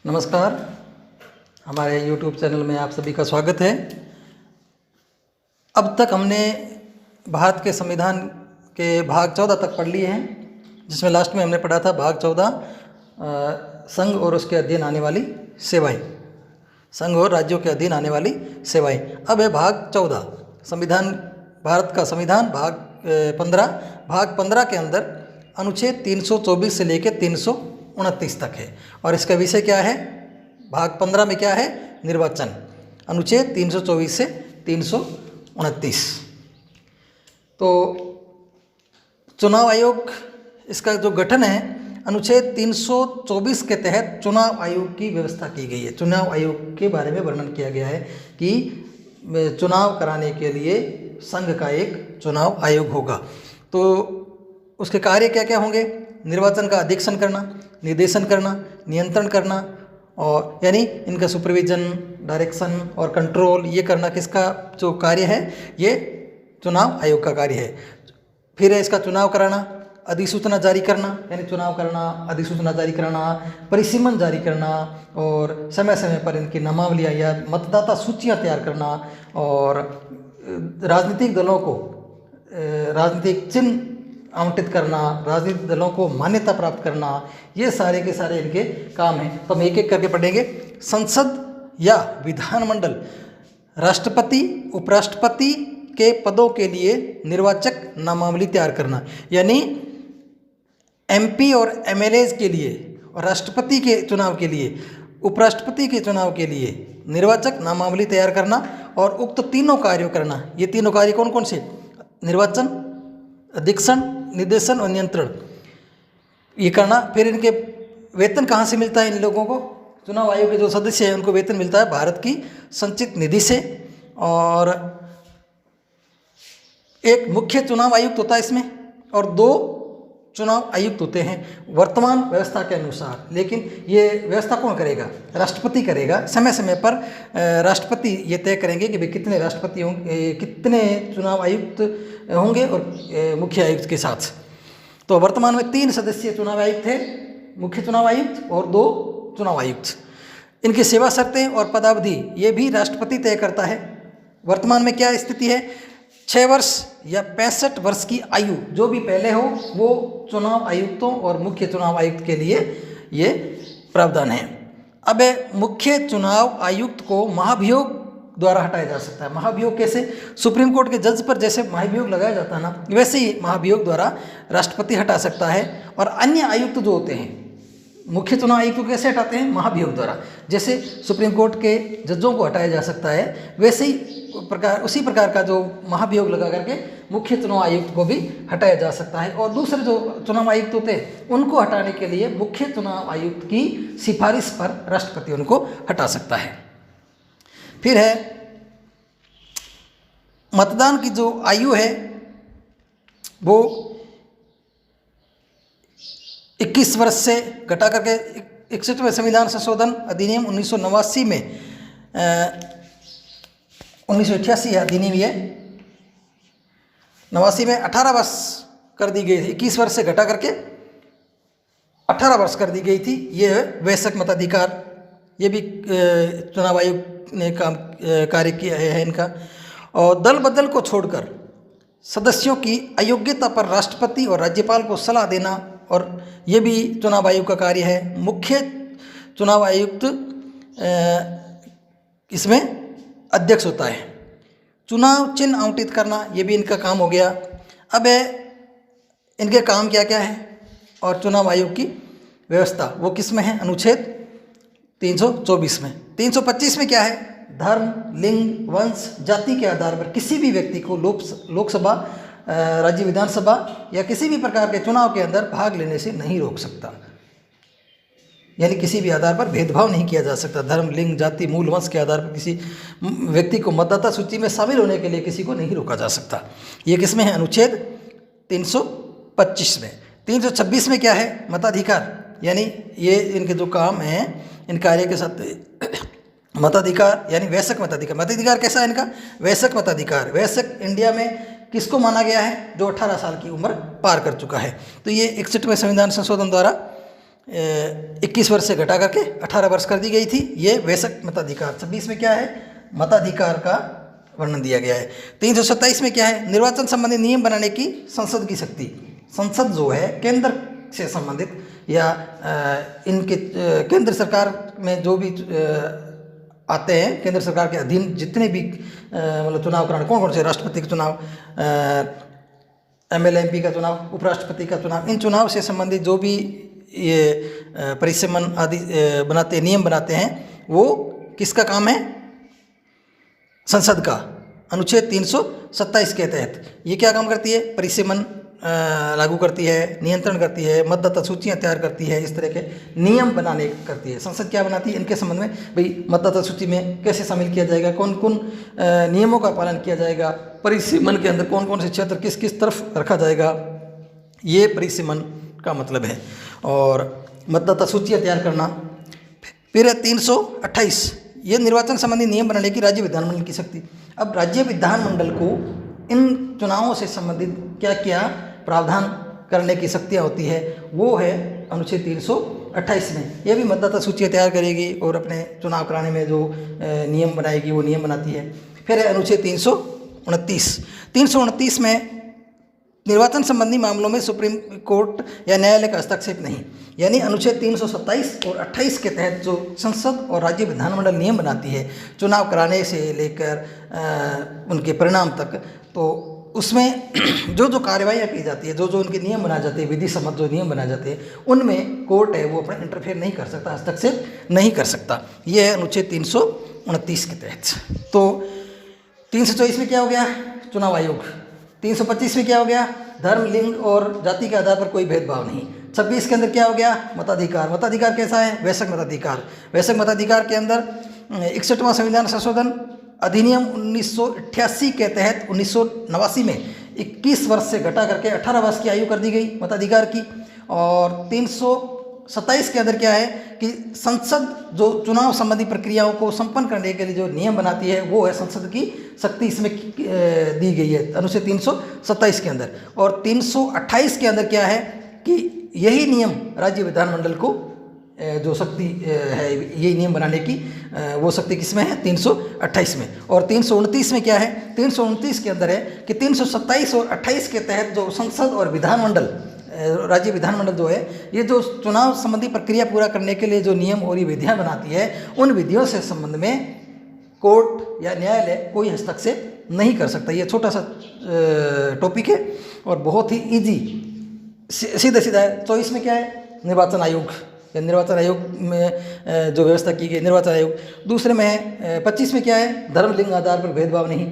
नमस्कार, हमारे YouTube channel में आप सभी का स्वागत है। अब तक हमने भारत के संविधान के भाग 14 तक पढ़ लिए हैं, जिसमें लास्ट में हमने पढ़ा था भाग 14 संघ और उसके अधीन आने वाली सेवाएं, संघ और राज्यों के अधीन आने वाली सेवाएं। अब है भाग 14 संविधान, भारत का संविधान भाग 15। भाग 15 के अंदर अनुच्छेद 324 से लेकर 329 तक है और इसका विषय क्या है? भाग 15 में क्या है? निर्वाचन, अनुच्छेद 324 से 329। तो चुनाव आयोग, इसका जो गठन है अनुच्छेद 324 के तहत चुनाव आयोग की व्यवस्था की गई है। चुनाव आयोग के बारे में वर्णन किया गया है कि चुनाव कराने के लिए संघ का एक चुनाव आयोग होगा। तो उसके कार्य क्या क्या होंगे? निर्वाचन का अधीक्षण करना, निर्देशन करना, नियंत्रण करना और यानी इनका सुपरविजन, डायरेक्शन और कंट्रोल ये करना किसका जो कार्य है? ये चुनाव आयोग का कार्य है। फिर है इसका चुनाव कराना, अधिसूचना जारी करना यानी चुनाव करना, अधिसूचना जारी करना, परिसीमन जारी करना और समय समय पर इनकी नामावलियाँ या मतदाता सूचियाँ तैयार करना और राजनीतिक दलों को राजनीतिक चिन्ह आवंटित करना, राजनीतिक दलों को मान्यता प्राप्त करना, ये सारे के सारे इनके काम हैं। तो हम एक एक करके पढ़ेंगे। संसद या विधानमंडल, राष्ट्रपति, उपराष्ट्रपति के पदों के लिए निर्वाचक नामावली तैयार करना, यानी एमपी और एमएलएज के लिए और राष्ट्रपति के चुनाव के लिए, उपराष्ट्रपति के चुनाव के लिए निर्वाचक नामावली तैयार करना और उक्त तीनों कार्यों करना। ये तीनों कार्य कौन कौन से? निर्वाचन, अधीक्षण, निर्देशन और नियंत्रण, ये करना। फिर इनके वेतन कहाँ से मिलता है? इन लोगों को, चुनाव आयोग के जो सदस्य हैं उनको वेतन मिलता है भारत की संचित निधि से। और एक मुख्य चुनाव आयुक्त होता है इसमें और 2 चुनाव आयुक्त होते हैं वर्तमान व्यवस्था के अनुसार। लेकिन ये व्यवस्था कौन करेगा? राष्ट्रपति करेगा। समय समय पर राष्ट्रपति ये तय करेंगे कि भाई कितने राष्ट्रपति होंगे, कितने चुनाव आयुक्त होंगे और मुख्य आयुक्त के साथ। तो वर्तमान में 3 सदस्यीय चुनाव आयुक्त थे, मुख्य चुनाव आयुक्त और 2 चुनाव आयुक्त। इनकी सेवा शर्तें और पदावधि ये भी राष्ट्रपति तय करता है। वर्तमान में क्या स्थिति है? 6 वर्ष या 65 वर्ष की आयु जो भी पहले हो वो चुनाव आयुक्तों और मुख्य चुनाव आयुक्त के लिए ये प्रावधान है। अब मुख्य चुनाव आयुक्त को महाभियोग द्वारा हटाया जा सकता है। महाभियोग कैसे? सुप्रीम कोर्ट के जज पर जैसे महाभियोग लगाया जाता है ना, वैसे ही महाभियोग द्वारा राष्ट्रपति हटा सकता है। और अन्य आयुक्त जो होते हैं, मुख्य चुनाव आयुक्त को कैसे हटाते हैं? महाभियोग द्वारा। जैसे सुप्रीम कोर्ट के जजों को हटाया जा सकता है, वैसे ही उसी प्रकार का जो महाभियोग लगा करके मुख्य चुनाव आयुक्त को भी हटाया जा सकता है। और दूसरे जो चुनाव आयुक्त होते हैं उनको हटाने के लिए मुख्य चुनाव आयुक्त की सिफारिश पर राष्ट्रपति उनको हटा सकता है। फिर है मतदान की जो आयु है वो 21 वर्ष से घटा करके 61वें संविधान संशोधन अधिनियम 1989 में 1988 अधिनियम ये 89 में 18 वर्ष कर दी गई थी। 21 वर्ष से घटा करके 18 वर्ष कर दी गई थी। ये वयस्क मताधिकार, ये भी चुनाव आयोग ने कार्य किया है इनका। और दल बदल को छोड़कर सदस्यों की अयोग्यता पर राष्ट्रपति और राज्यपाल को सलाह देना, और ये भी चुनाव आयोग का कार्य है। मुख्य चुनाव आयुक्त इसमें अध्यक्ष होता है। चुनाव चिन्ह आवंटित करना ये भी इनका काम हो गया। अब इनके काम क्या क्या है और चुनाव आयोग की व्यवस्था वो किस में है? अनुच्छेद 324 में। 325 में क्या है? धर्म, लिंग, वंश, जाति के आधार पर किसी भी व्यक्ति को लोकसभा, राज्य विधानसभा या किसी भी प्रकार के चुनाव के अंदर भाग लेने से नहीं रोक सकता। यानी किसी भी आधार पर भेदभाव नहीं किया जा सकता। धर्म, लिंग, जाति, मूल वंश के आधार पर किसी व्यक्ति को मतदाता सूची में शामिल होने के लिए किसी को नहीं रोका जा सकता। ये किस में है? अनुच्छेद 325 में। 326 में क्या है? मताधिकार, यानी ये इनके जो काम हैं इन कार्य के साथ मताधिकार यानी वयस्क मताधिकार। मताधिकार कैसा है इनका? वयस्क मताधिकार। वयस्क इंडिया में किसको माना गया है? जो 18 साल की उम्र पार कर चुका है। तो ये 61वें संविधान संशोधन द्वारा 21 वर्ष से घटा करके 18 वर्ष कर दी गई थी। ये वयस्क मताधिकार। 26 में क्या है, मताधिकार का वर्णन दिया गया है। 327 में क्या है, निर्वाचन संबंधी नियम बनाने की संसद की शक्ति। संसद जो है केंद्र से संबंधित या इनके केंद्र सरकार में जो भी आते हैं, केंद्र सरकार के अधीन जितने भी मतलब चुनाव कराने, कौन कौन से, राष्ट्रपति का चुनाव, MLA MP का चुनाव, उपराष्ट्रपति का चुनाव, इन चुनाव से संबंधित जो भी ये परिसीमन आदि बनाते, नियम बनाते हैं, वो किसका काम है, संसद का। अनुच्छेद 327 के तहत ये क्या काम करती है, परिसीमन लागू करती है, नियंत्रण करती है, मतदाता सूचियाँ तैयार करती है, इस तरह के नियम बनाने करती है। संसद क्या बनाती है, इनके संबंध में भाई मतदाता सूची में कैसे शामिल किया जाएगा, कौन कौन नियमों का पालन किया जाएगा, परिसीमन के अंदर कौन कौन से क्षेत्र किस किस तरफ रखा जाएगा, ये परिसीमन का मतलब है। और मतदाता सूचियाँ तैयार करना। फिर है 328, ये निर्वाचन संबंधी नियम बनाने की राज्य विधानमंडल की शक्ति। अब राज्य विधानमंडल को इन चुनावों से संबंधित क्या क्या प्रावधान करने की शक्तियाँ होती है, वो है अनुच्छेद 328 में। यह भी मतदाता सूचियाँ तैयार करेगी और अपने चुनाव कराने में जो नियम बनाएगी वो नियम बनाती है। फिर है अनुच्छेद 329 में निर्वाचन संबंधी मामलों में सुप्रीम कोर्ट या न्यायालय का हस्तक्षेप नहीं। यानी अनुच्छेद 327 और 28 के तहत जो संसद और राज्य विधानमंडल नियम बनाती है चुनाव कराने से लेकर उनके परिणाम तक, तो उसमें जो जो कार्रवाइयाँ की जाती है, जो जो उनके नियम बनाए जाते हैं, विधि सम्मत जो नियम बनाए जाते हैं, उनमें कोर्ट है वो अपना इंटरफेयर नहीं कर सकता, हस्तक्षेप नहीं कर सकता। ये है अनुच्छेद 329 के तहत। तो 324 में क्या हो गया, चुनाव आयोग। 325 में क्या हो गया, धर्म, लिंग और जाति के आधार पर कोई भेदभाव नहीं। 26 के अंदर क्या हो गया, मताधिकार। मताधिकार कैसा है, वयस्क मताधिकार। वयस्क मताधिकार के अंदर 61वां संविधान संशोधन अधिनियम 1988 के तहत 1989 में 21 वर्ष से घटा करके 18 वर्ष की आयु कर दी गई मताधिकार की। और 327 के अंदर क्या है कि संसद जो चुनाव संबंधी प्रक्रियाओं को संपन्न करने के लिए जो नियम बनाती है वो है संसद की शक्ति, इसमें दी गई है अनुच्छेद 327 के अंदर। और 328 के अंदर क्या है कि यही नियम राज्य विधानमंडल को जो शक्ति है, यही नियम बनाने की वो शक्ति किसमें है, 328 में। और 329 में क्या है, 329 के अंदर है कि 327 और 28 के तहत जो संसद और विधानमंडल, राज्य विधानमंडल जो है, ये जो चुनाव संबंधी प्रक्रिया पूरा करने के लिए जो नियम और ये विधियाँ बनाती है, उन विधियों से संबंध में कोर्ट या न्यायालय कोई हस्तक्षेप नहीं कर सकता। ये छोटा सा टॉपिक है और बहुत ही इजी, सीधा सीधा है। 24 में क्या है, निर्वाचन आयोग। निर्वाचन आयोग में जो व्यवस्था की गई, निर्वाचन आयोग। दूसरे में है 25 में क्या है, धर्म, लिंग आधार पर भेदभाव नहीं।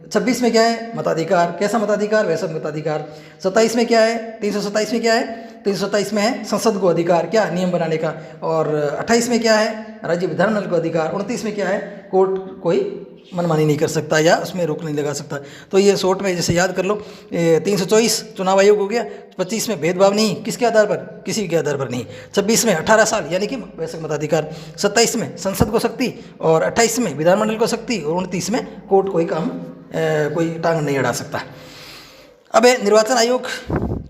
26 में क्या है, मताधिकार। कैसा मताधिकार, वैसा मताधिकार। 27 में क्या है, 327 में क्या है, 327 में है संसद को अधिकार, क्या, नियम बनाने का। और 28 में क्या है, राज्य विधानमंडल को अधिकार। 29 में क्या है, कोर्ट कोई मनमानी नहीं कर सकता या उसमें रोक नहीं लगा सकता। तो ये शॉर्ट में जैसे याद कर लो, 324 चुनाव आयोग हो गया। 25 में भेदभाव नहीं, किसके आधार पर, किसी के आधार पर नहीं। 26 में 18 साल यानी कि वयस्क मताधिकार। 27 में संसद को शक्ति और 28 में विधानमंडल को शक्ति और 29 में कोर्ट कोई काम कोई टांग नहीं अड़ा सकता। अब है निर्वाचन आयोग,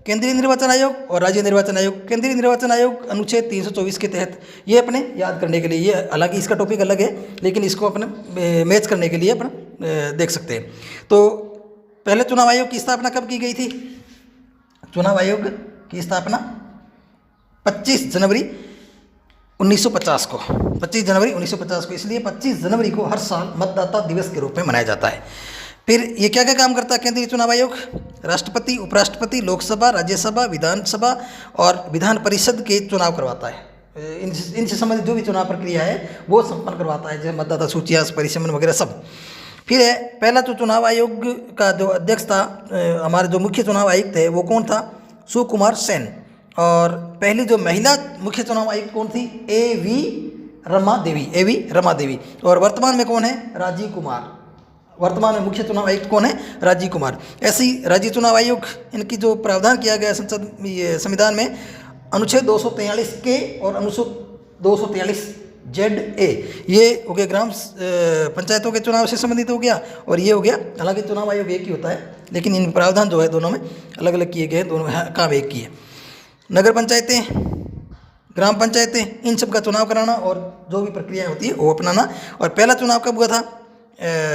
केंद्रीय निर्वाचन आयोग और राज्य निर्वाचन आयोग। केंद्रीय निर्वाचन आयोग अनुच्छेद 324 के तहत, ये अपने याद करने के लिए, ये अलग, इसका टॉपिक अलग है, लेकिन इसको अपने मैच करने के लिए अपना देख सकते हैं। तो पहले चुनाव आयोग की स्थापना कब की गई थी, चुनाव आयोग की स्थापना 25 जनवरी 1950 को, 25 जनवरी 1950 को। इसलिए 25 जनवरी को हर साल मतदाता दिवस के रूप में मनाया जाता है। फिर ये क्या क्या काम करता है केंद्रीय चुनाव आयोग, राष्ट्रपति, उपराष्ट्रपति, लोकसभा, राज्यसभा, विधानसभा और विधान परिषद के चुनाव करवाता है। इनसे संबंधित जो भी चुनाव प्रक्रिया है वो संपन्न करवाता है, जैसे मतदाता सूचियाँ, परिसीमन वगैरह सब। फिर है पहला जो चुनाव आयोग का जो अध्यक्ष था, हमारे जो मुख्य चुनाव आयुक्त थे वो कौन था, सुकुमार सेन। और पहली जो महिला मुख्य चुनाव आयुक्त कौन थी, A.V. रमा देवी। और वर्तमान में कौन है, राजीव कुमार। वर्तमान में मुख्य चुनाव आयुक्त कौन है, राजीव कुमार। ऐसी राज्य चुनाव आयोग, इनकी जो प्रावधान किया गया संसद संविधान में अनुच्छेद 243 के और अनुच्छेद 243 ZA, ये हो गया ग्राम पंचायतों के चुनाव से संबंधित हो गया। और ये हो गया, हालांकि चुनाव आयोग एक ही होता है, लेकिन इन प्रावधान जो है दोनों में अलग अलग किए गए, दोनों काम एक ही है। नगर पंचायतें, ग्राम पंचायतें, इन सब का चुनाव कराना और जो भी प्रक्रिया होती है वो अपनाना। और पहला चुनाव कब हुआ था?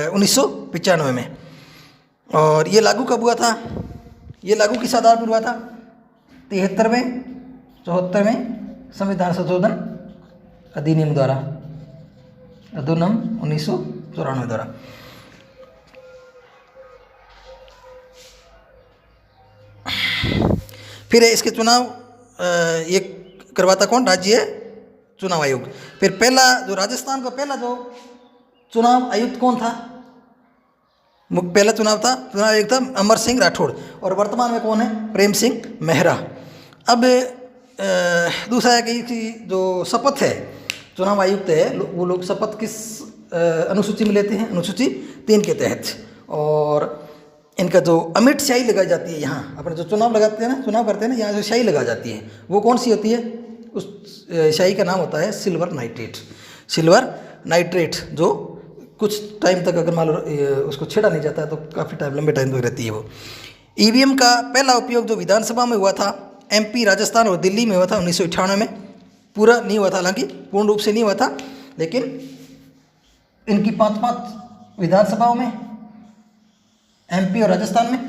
1995 में। और ये लागू कब हुआ था? ये लागू किस आधार पर हुआ था? 73वें 74वें संविधान संशोधन अधिनियम द्वारा, अधिनियम 1994 द्वारा। फिर इसके चुनाव ये करवाता कौन? राज्य चुनाव आयोग। फिर पहला जो राजस्थान का पहला जो चुनाव आयुक्त कौन था? पहला चुनाव आयुक्त था अमर सिंह राठौड़। और वर्तमान में कौन है? प्रेम सिंह मेहरा। अब दूसरा है कि जो शपथ है चुनाव आयुक्त है, वो लोग शपथ किस अनुसूची में लेते हैं? अनुसूची 3 के तहत। और इनका जो अमिट स्याही लगाई जाती है, यहाँ अपने जो चुनाव लगाते हैं ना, चुनाव करते हैं ना, यहाँ जो स्याही लगाई जाती है वो कौन सी होती है? उस स्याही का नाम होता है सिल्वर नाइट्रेट। सिल्वर नाइट्रेट जो कुछ टाइम तक अगर मान लो उसको छेड़ा नहीं जाता है तो काफ़ी टाइम, लंबे टाइम तक रहती है वो। ईवीएम का पहला उपयोग जो विधानसभा में हुआ था, एमपी, राजस्थान और दिल्ली में हुआ था 1998 में। पूरा नहीं हुआ था, हालांकि पूर्ण रूप से नहीं हुआ था, लेकिन इनकी 5 विधानसभाओं में, एमपी और राजस्थान में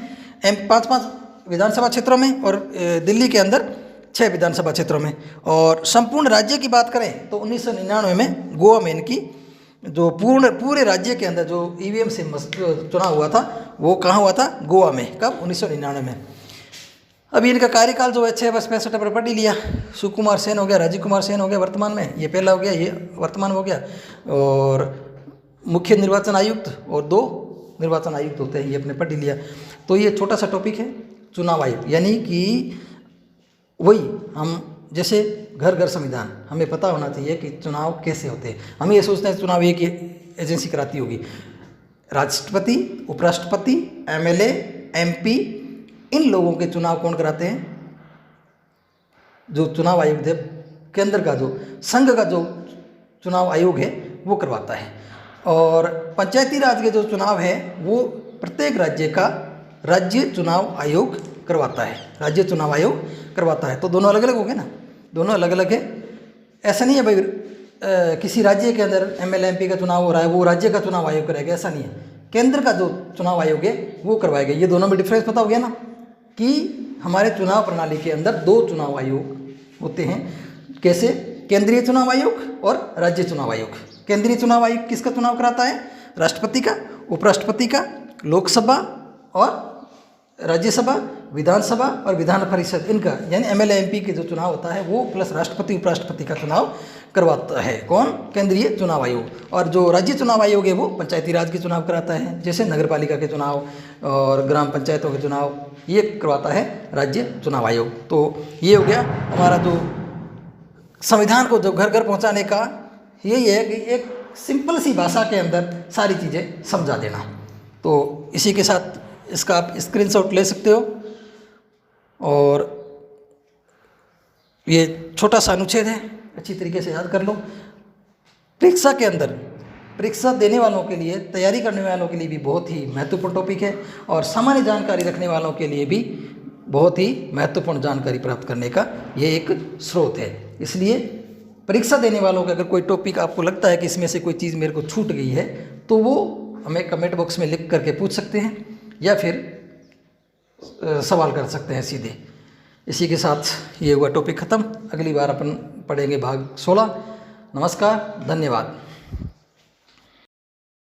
5 विधानसभा क्षेत्रों में, और दिल्ली के अंदर 6 विधानसभा क्षेत्रों में। और संपूर्ण राज्य की बात करें तो 1999 में गोवा में इनकी जो पूरे राज्य के अंदर जो ईवीएम से चुनाव हुआ था वो कहाँ हुआ था? गोवा में। कब? 1999 में। अभी इनका कार्यकाल जो है 6 वर्ष 65 पर पढ़ ही लिया। सुकुमार सेन हो गया, राजीव कुमार सेन हो गया वर्तमान में, ये पहला हो गया, ये वर्तमान में हो गया। और मुख्य निर्वाचन आयुक्त और 2 निर्वाचन आयुक्त होते हैं, ये अपने पढ़ ही लिया। तो ये छोटा सा टॉपिक है चुनाव आयोग, यानी कि वही हम जैसे घर घर संविधान, हमें पता होना चाहिए कि चुनाव कैसे होते हैं। हम ये सोचते हैं चुनाव एक एजेंसी कराती होगी। राष्ट्रपति, उपराष्ट्रपति, एमएलए, एमपी, इन लोगों के चुनाव कौन कराते हैं? जो चुनाव आयोग है केंद्र का, जो संघ का जो चुनाव आयोग है वो करवाता है। और पंचायती राज के जो चुनाव है वो प्रत्येक राज्य का राज्य चुनाव आयोग करवाता है, राज्य चुनाव आयोग करवाता है। तो दोनों अलग अलग हो गए ना, दोनों अलग अलग है। ऐसा नहीं है भाई किसी राज्य के अंदर एमएलए एमपी का चुनाव हो रहा है वो राज्य का चुनाव आयोग करेगा, ऐसा नहीं है। केंद्र का जो चुनाव आयोग है वो करवाएगा। ये दोनों में डिफरेंस पता हो गया ना, कि हमारे चुनाव प्रणाली के अंदर 2 चुनाव आयोग होते हैं। कैसे? केंद्रीय चुनाव आयोग और राज्य चुनाव आयोग। केंद्रीय चुनाव आयोग किसका चुनाव कराता है? राष्ट्रपति का, उपराष्ट्रपति का, लोकसभा और राज्यसभा, विधानसभा और विधान परिषद, इनका यानी एमएलए एमपी के जो चुनाव होता है वो प्लस राष्ट्रपति उपराष्ट्रपति का चुनाव करवाता है कौन? केंद्रीय चुनाव आयोग। और जो राज्य चुनाव आयोग है वो पंचायती राज के चुनाव कराता है, जैसे नगरपालिका के चुनाव और ग्राम पंचायतों के चुनाव, ये करवाता है राज्य चुनाव आयोग। तो ये हो गया हमारा जो संविधान को जो घर घर पहुँचाने का यही है कि एक सिंपल सी भाषा के अंदर सारी चीज़ें समझा देना। तो इसी के साथ इसका आप स्क्रीनशॉट ले सकते हो। और ये छोटा सा अनुच्छेद है, अच्छी तरीके से याद कर लो। परीक्षा के अंदर, परीक्षा देने वालों के लिए, तैयारी करने वालों के लिए भी बहुत ही महत्वपूर्ण टॉपिक है, और सामान्य जानकारी रखने वालों के लिए भी बहुत ही महत्वपूर्ण जानकारी प्राप्त करने का ये एक स्रोत है। इसलिए परीक्षा देने वालों का अगर कोई टॉपिक आपको लगता है कि इसमें से कोई चीज़ मेरे को छूट गई है तो वो हमें कमेंट बॉक्स में लिख करके पूछ सकते हैं, या फिर सवाल कर सकते हैं सीधे। इसी के साथ ये हुआ टॉपिक ख़त्म। अगली बार अपन पढ़ेंगे भाग 16। नमस्कार, धन्यवाद।